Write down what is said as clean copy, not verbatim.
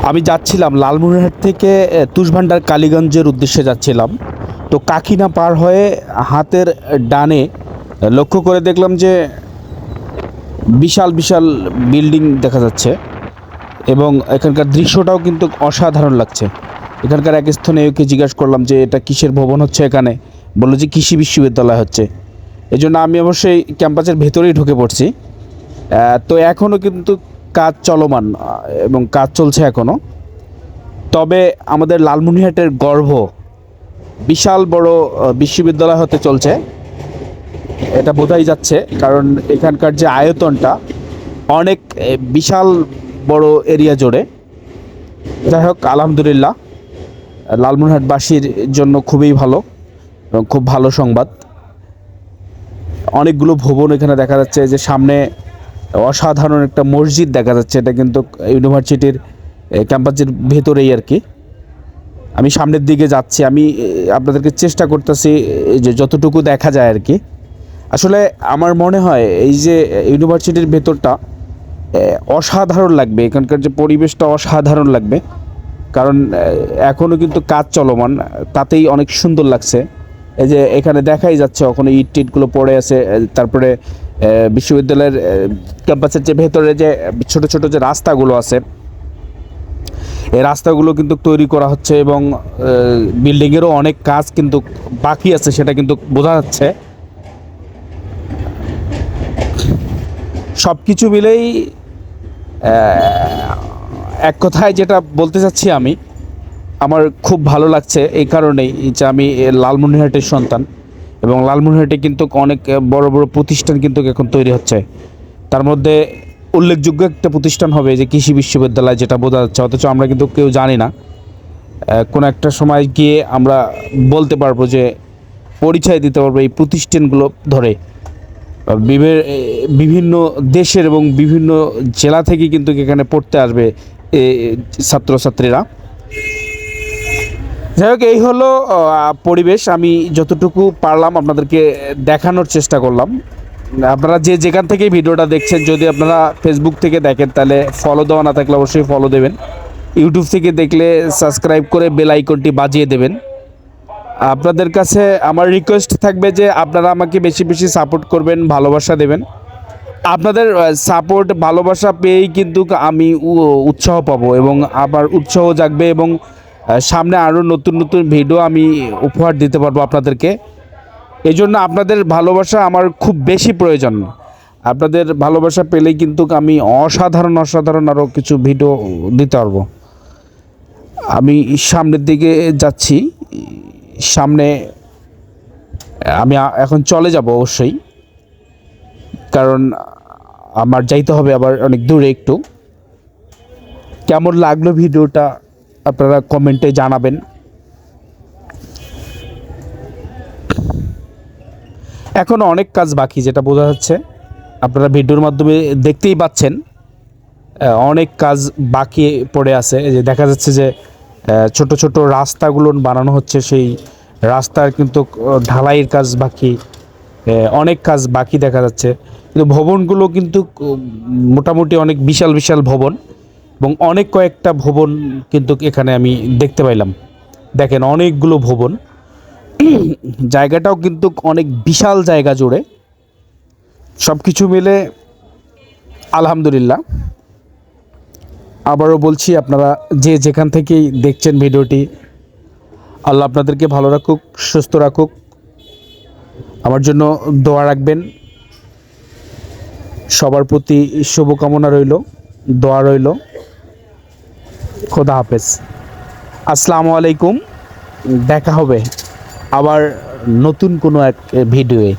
আমি যাচ্ছিলাম লালমনিরহাট থেকে তুষভান্ডার কালীগঞ্জের উদ্দেশ্যে যাচ্ছিলাম। তো কাকিনা পার হয়ে হাতের ডানে লক্ষ্য করে দেখলাম যে বিশাল বিশাল বিল্ডিং দেখা যাচ্ছে এবং এখানকার দৃশ্যটাও কিন্তু অসাধারণ লাগছে। এখানকার এক স্থানীয়কে জিজ্ঞাসা করলাম যে এটা কিসের ভবন হচ্ছে এখানে, বললো যে কৃষি বিশ্ববিদ্যালয় হচ্ছে। এই জন্য আমি অবশ্যই ক্যাম্পাসের ভেতরেই ঢুকে পড়ছি। তো এখনও কিন্তু কাজ চলমান এবং কাজ চলছে এখনও। তবে আমাদের লালমনিরহাটের গর্ব বিশাল বড় বিশ্ববিদ্যালয় হতে চলছে, এটা বোঝাই যাচ্ছে। কারণ এখানকার যে আয়তনটা অনেক বিশাল বড় এরিয়া জুড়ে। যাই হোক, আলহামদুলিল্লাহ, লালমনিরহাটবাসীর জন্য খুবই ভালো এবং খুব ভালো সংবাদ। অনেকগুলো ভবন এখানে দেখা যাচ্ছে, যে সামনে অসাধারণ একটা মসজিদ দেখা যাচ্ছে। এটা কিন্তু ইউনিভার্সিটির ক্যাম্পাসের ভেতরেই আর কি। আমি সামনের দিকে যাচ্ছি, আমি আপনাদেরকে চেষ্টা করতেছি যে যতটুকু দেখা যায় আর কি। আসলে আমার মনে হয় এই যে ইউনিভার্সিটির ভেতরটা অসাধারণ লাগবে, এখানকার যে পরিবেশটা অসাধারণ লাগবে। কারণ এখনও কিন্তু কাজ চলমান, তাতেই অনেক সুন্দর লাগছে। এই যে এখানে দেখাই যাচ্ছে ওখানে ইট টিটগুলো পড়ে আছে। তারপরে বিশ্ববিদ্যালয়ের ক্যাম্পাসের যে ভেতরে যে ছোট ছোট যে রাস্তাগুলো আছে, এই রাস্তাগুলো কিন্তু তৈরি করা হচ্ছে এবং বিল্ডিংয়েরও অনেক কাজ কিন্তু বাকি আছে, সেটা কিন্তু বোঝা যাচ্ছে। সব কিছু মিলেই এক কথায় যেটা বলতে চাচ্ছি, আমি আমার খুব ভালো লাগছে এই কারণেই যে আমি লালমনিরহাটের সন্তান এবং লালমনিরহাটে কিন্তু অনেক বড় বড় প্রতিষ্ঠান কিন্তু এখন তৈরি হচ্ছে। তার মধ্যে উল্লেখযোগ্য একটা প্রতিষ্ঠান হবে যে কৃষি বিশ্ববিদ্যালয়, যেটা বোঝা যাচ্ছে, অথচ আমরা কিন্তু কেউ জানি না। কোনো একটা সময় গিয়ে আমরা বলতে পারবো, যে পরিচয় দিতে পারবো এই প্রতিষ্ঠানগুলো ধরে। বিভিন্ন দেশের এবং বিভিন্ন জেলা থেকে কিন্তু এখানে পড়তে আসবে ছাত্রছাত্রীরা। যাই হোক, এই হলো পরিবেশ। আমি যতটুকু পারলাম আপনাদেরকে দেখানোর চেষ্টা করলাম। আপনারা যে যেখান থেকে ভিডিওটা দেখছেন, যদি আপনারা ফেসবুক থেকে দেখেন তাহলে ফলো দেওয়া না থাকলে অবশ্যই ফলো দেবেন। ইউটিউব থেকে দেখলে সাবস্ক্রাইব করে বেল আইকনটি বাজিয়ে দেবেন। আপনাদের কাছে আমার রিকোয়েস্ট থাকবে যে আপনারা আমাকে বেশি বেশি সাপোর্ট করবেন, ভালোবাসা দেবেন। আপনাদের সাপোর্ট ভালোবাসা পেয়েই কিন্তু আমি উৎসাহ পাবো এবং আবার উৎসাহ জাগবে এবং সামনে আরও নতুন নতুন ভিডিও আমি উপহার দিতে পারবো আপনাদেরকে। এই জন্য আপনাদের ভালোবাসা আমার খুব বেশি প্রয়োজন। আপনাদের ভালোবাসা পেলেই কিন্তু আমি অসাধারণ অসাধারণ আরও কিছু ভিডিও দিতে পারবো। আমি সামনের দিকে যাচ্ছি, সামনে আমি এখন চলে যাব অবশ্যই, কারণ আমার যাইতে হবে আবার অনেক দূরে একটু। কেমন লাগলো ভিডিওটা আপনারা কমেন্টে জানাবেন। এখনও অনেক কাজ বাকি, যেটা বোঝা যাচ্ছে, আপনারা ভিডিওর মাধ্যমে দেখতেই পাচ্ছেন অনেক কাজ বাকি পড়ে আছে। যে দেখা যাচ্ছে যে ছোট ছোট রাস্তাগুলো বানানো হচ্ছে, সেই রাস্তার কিন্তু ঢালাইয়ের কাজ বাকি, অনেক কাজ বাকি দেখা যাচ্ছে। কিন্তু ভবনগুলো কিন্তু মোটামুটি অনেক বিশাল বিশাল ভবন এবং অনেক কয়েকটা ভবন কিন্তু এখানে আমি দেখতে পাইলাম। দেখেন, অনেকগুলো ভবন, জায়গাটাও কিন্তু অনেক বিশাল জায়গা জুড়ে। সব কিছু মিলে আলহামদুলিল্লাহ। আবারও বলছি, আপনারা যে যেখান থেকেই দেখছেন ভিডিওটি, আল্লাহ আপনাদেরকে ভালো রাখুক, সুস্থ রাখুক। আমার জন্য দোয়া রাখবেন। সবার প্রতি শুভকামনা রইল, দোয়া রইল। খোদা হাফেজ, আসসালামু আলাইকুম। দেখা হবে আবার নতুন কোনো এক ভিডিওয়ে।